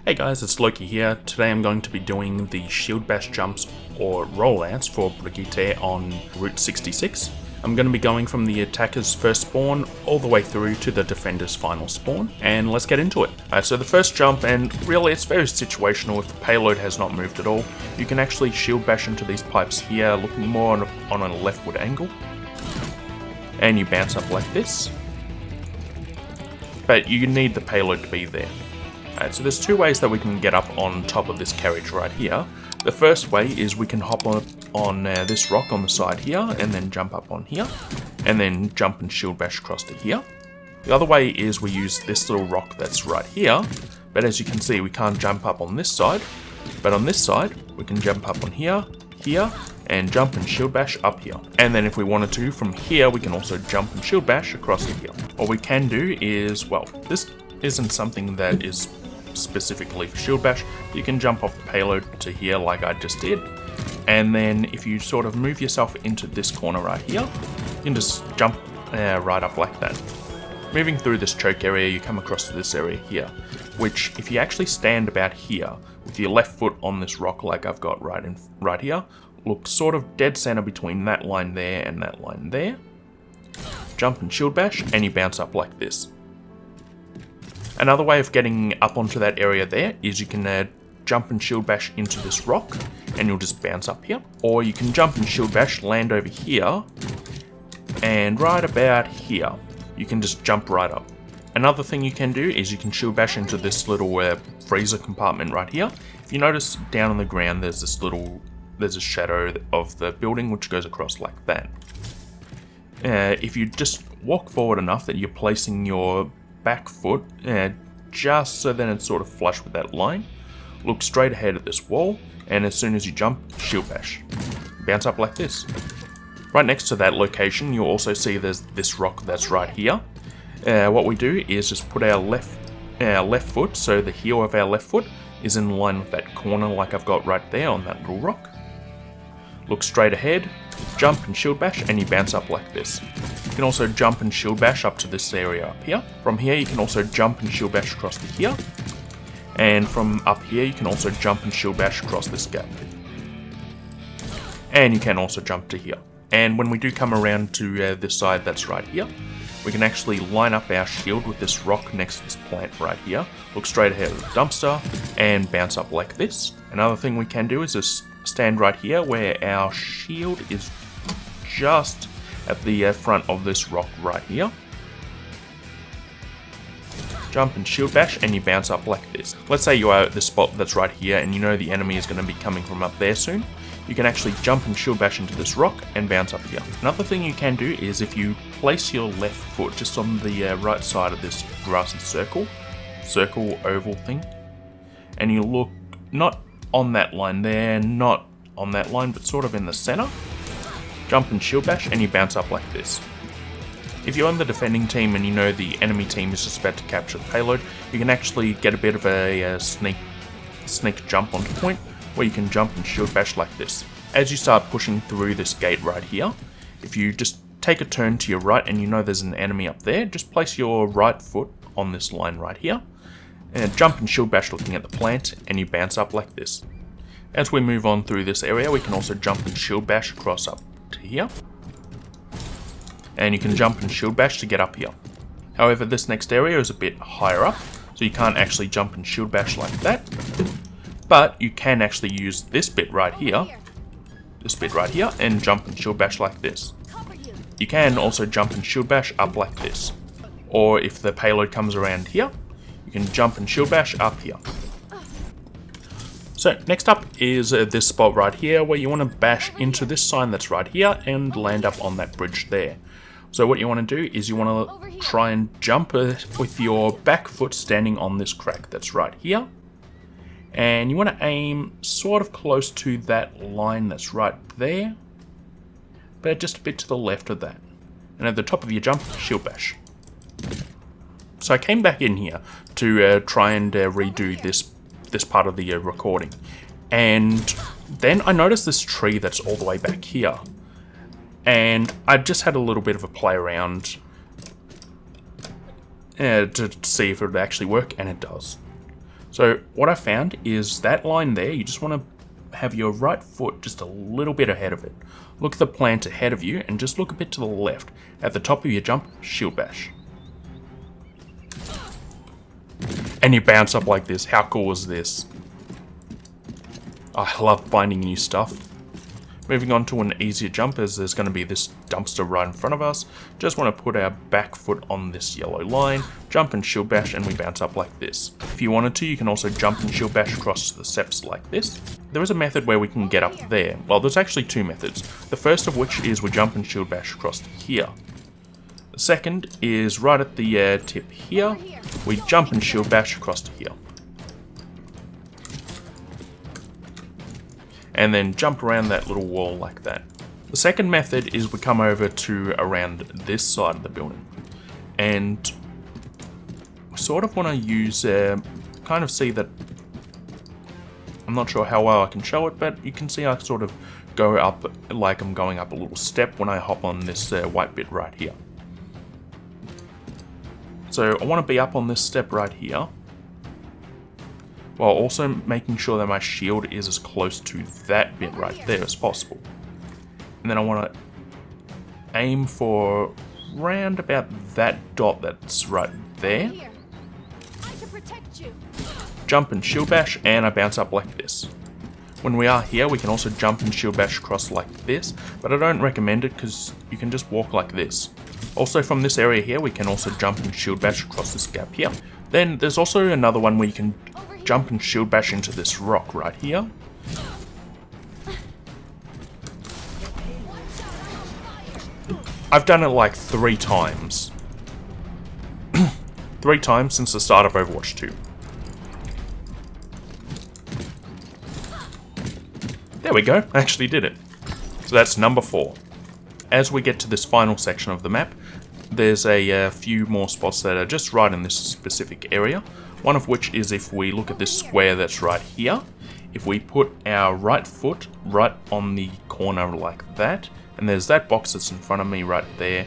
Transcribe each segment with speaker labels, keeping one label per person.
Speaker 1: Hey guys, it's Loki here. Today I'm going to be doing the shield bash jumps or rollouts for Brigitte on Route 66. I'm going to be going from the attacker's first spawn all the way through to the defender's final spawn, and let's get into it. So the first jump, and really it's very situational. If the payload has not moved at all, you can actually shield bash into these pipes here, looking more on a leftward angle, and you bounce up like this. But you need the payload to be there. So there's two ways that we can get up on top of this carriage right here. The first way is we can hop on this rock on the side here and then jump up on here and then jump and shield bash across to here. The other way is we use this little rock that's right here, but as you can see we can't jump up on this side, but on this side we can jump up on here, here, and jump and shield bash up here. And then if we wanted to, from here we can also jump and shield bash across to here. What we can do is, well, this isn't something that is specifically for shield bash. You can jump off the payload to here like I just did, and then if you sort of move yourself into this corner right here, you can just jump right up like that. Moving through this choke area, you come across to this area here, which if you actually stand about here with your left foot on this rock like I've got right here, look sort of dead center between that line there and that line there, jump and shield bash, and you bounce up like this. Another way of getting up onto that area there is you can jump and shield bash into this rock and you'll just bounce up here. Or you can jump and shield bash, land over here, and right about here, you can just jump right up. Another thing you can do is you can shield bash into this little freezer compartment right here. If you notice down on the ground there's a shadow of the building which goes across like that. If you just walk forward enough that you're placing your back foot just so then it's sort of flush with that line, look straight ahead at this wall, and as soon as you jump, shield bash, bounce up like this. Right next to that location you'll also see there's this rock that's right here. What we do is just put our left foot, so the heel of our left foot is in line with that corner like I've got right there on that little rock. Look straight ahead, jump and shield bash, and you bounce up like this. You can also jump and shield bash up to this area up here. From here you can also jump and shield bash across to here. And from up here you can also jump and shield bash across this gap. And you can also jump to here. And when we do come around to this side that's right here, we can actually line up our shield with this rock next to this plant right here. Look straight ahead of the dumpster and bounce up like this. Another thing we can do is just stand right here where our shield is just at the front of this rock right here. Jump and shield bash and you bounce up like this. Let's say you are at the spot that's right here and you know the enemy is going to be coming from up there soon. You can actually jump and shield bash into this rock and bounce up here. Another thing you can do is if you place your left foot just on the right side of this grassy circle oval thing, and you look not on that line there, not on that line, but sort of in the center, jump and shield bash and you bounce up like this. If you're on the defending team and you know the enemy team is just about to capture the payload, you can actually get a bit of a sneak jump onto point where you can jump and shield bash like this. As you start pushing through this gate right here, if you just take a turn to your right and you know there's an enemy up there, just place your right foot on this line right here and jump and shield bash looking at the plant and you bounce up like this. As we move on through this area, we can also jump and shield bash across up to here. And you can jump and shield bash to get up here. However, this next area is a bit higher up, so you can't actually jump and shield bash like that. But you can actually use this bit right here, and jump and shield bash like this. You can also jump and shield bash up like this. Or if the payload comes around here, you can jump and shield bash up here. So next up is this spot right here where you want to bash into this sign that's right here and land up on that bridge there. So what you want to do is you want to try and jump with your back foot standing on this crack that's right here. And you want to aim sort of close to that line that's right there, but just a bit to the left of that. And at the top of your jump, shield bash. So I came back in here to try and redo this part of the recording, and then I noticed this tree that's all the way back here, and I just had a little bit of a play around to see if it would actually work, and it does. So what I found is that line there, you just want to have your right foot just a little bit ahead of it. Look at the plant ahead of you and just look a bit to the left. At the top of your jump, shield bash. And you bounce up like this. How cool is this? I love finding new stuff. Moving on to an easier jump, as there's going to be this dumpster right in front of us. Just want to put our back foot on this yellow line, jump and shield bash, and we bounce up like this. If you wanted to, you can also jump and shield bash across the steps like this. There is a method where we can get up there. Well, there's actually two methods. The first of which is we jump and shield bash across to here. The second is right at the tip here. We jump and shield bash across to here. And then jump around that little wall like that. The second method is we come over to around this side of the building. And we sort of want to use, kind of see that, I'm not sure how well I can show it, but you can see I sort of go up like I'm going up a little step when I hop on this white bit right here. So I want to be up on this step right here, while also making sure that my shield is as close to that bit right there as possible. And then I want to aim for round about that dot that's right there. Jump and shield bash, and I bounce up like this. When we are here, we can also jump and shield bash across like this, but I don't recommend it because you can just walk like this. Also from this area here, we can also jump and shield bash across this gap here. Then there's also another one where you can jump and shield bash into this rock right here. I've done it like 3 times. 3 times since the start of Overwatch 2. There we go, I actually did it. So that's number 4. As we get to this final section of the map, there's a few more spots that are just right in this specific area. One of which is if we look at this square that's right here, if we put our right foot right on the corner like that, and there's that box that's in front of me right there,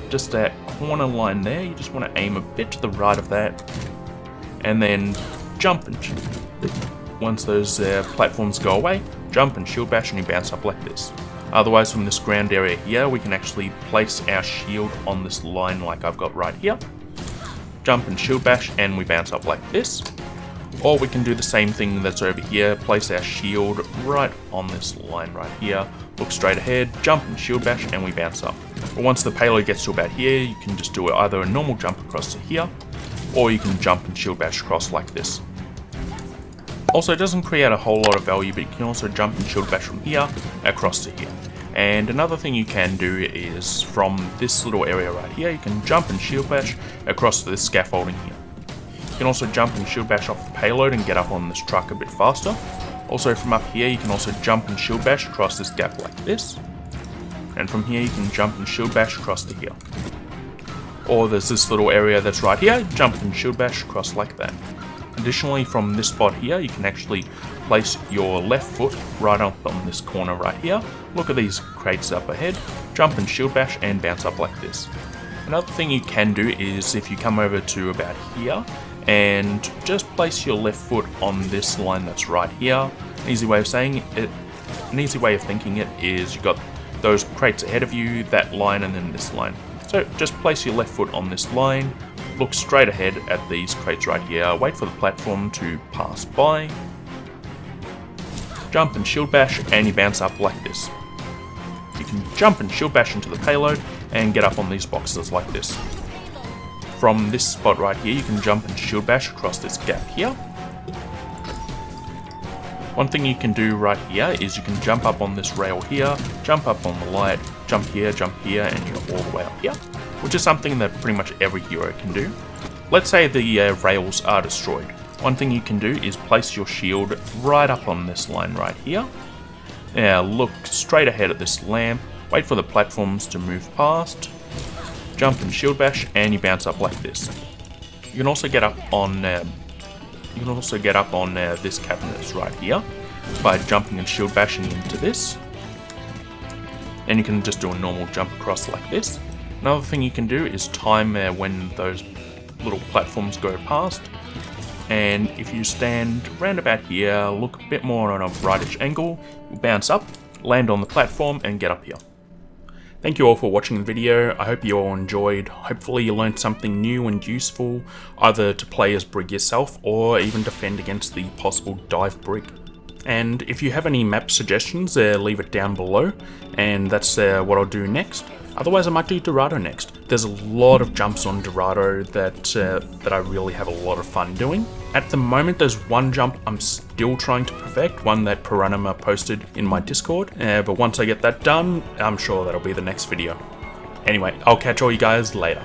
Speaker 1: just that corner line there, you just want to aim a bit to the right of that, and then jump and once those platforms go away, jump and shield bash and you bounce up like this. Otherwise, from this ground area here, we can actually place our shield on this line like I've got right here. Jump and shield bash and we bounce up like this. Or we can do the same thing that's over here, place our shield right on this line right here, look straight ahead, jump and shield bash and we bounce up. But once the payload gets to about here, you can just do either a normal jump across to here, or you can jump and shield bash across like this. Also, it doesn't create a whole lot of value, but you can also jump and shield bash from here across to here. And another thing you can do is from this little area right here, you can jump and shield bash across to this scaffolding here. You can also jump and shield bash off the payload and get up on this truck a bit faster. Also from up here, you can also jump and shield bash across this gap like this. And from here, you can jump and shield bash across to here. Or there's this little area that's right here, jump and shield bash across like that. Additionally, from this spot here, you can actually place your left foot right up on this corner right here. Look at these crates up ahead, jump and shield bash and bounce up like this. Another thing you can do is if you come over to about here and just place your left foot on this line that's right here. An easy way of saying it, an easy way of thinking it is you've got those crates ahead of you, that line and then this line. So just place your left foot on this line, look straight ahead at these crates right here, wait for the platform to pass by, jump and shield bash and you bounce up like this. You can jump and shield bash into the payload and get up on these boxes like this. From this spot right here, you can jump and shield bash across this gap here. One thing you can do right here is you can jump up on this rail here, jump up on the light, jump here, and you're all the way up here, which is something that pretty much every hero can do. Let's say the rails are destroyed. One thing you can do is place your shield right up on this line right here. Now look straight ahead at this lamp, wait for the platforms to move past, jump and shield bash, and you bounce up like this. You can also get up on this cabinet right here by jumping and shield bashing into this. And you can just do a normal jump across like this. Another thing you can do is time when those little platforms go past. and if you stand round about here, look a bit more on a rightish angle, you'll bounce up, land on the platform, and get up here. Thank you all for watching the video. I hope you all enjoyed. Hopefully you learned something new and useful, either to play as Brig yourself or even defend against the possible dive Brig. And if you have any map suggestions, leave it down below, and that's what I'll do next. Otherwise I might do Dorado next. There's a lot of jumps on Dorado that I really have a lot of fun doing. At the moment there's one jump I'm still trying to perfect, one that Piranha posted in my Discord, but once I get that done, I'm sure that'll be the next video. Anyway, I'll catch all you guys later.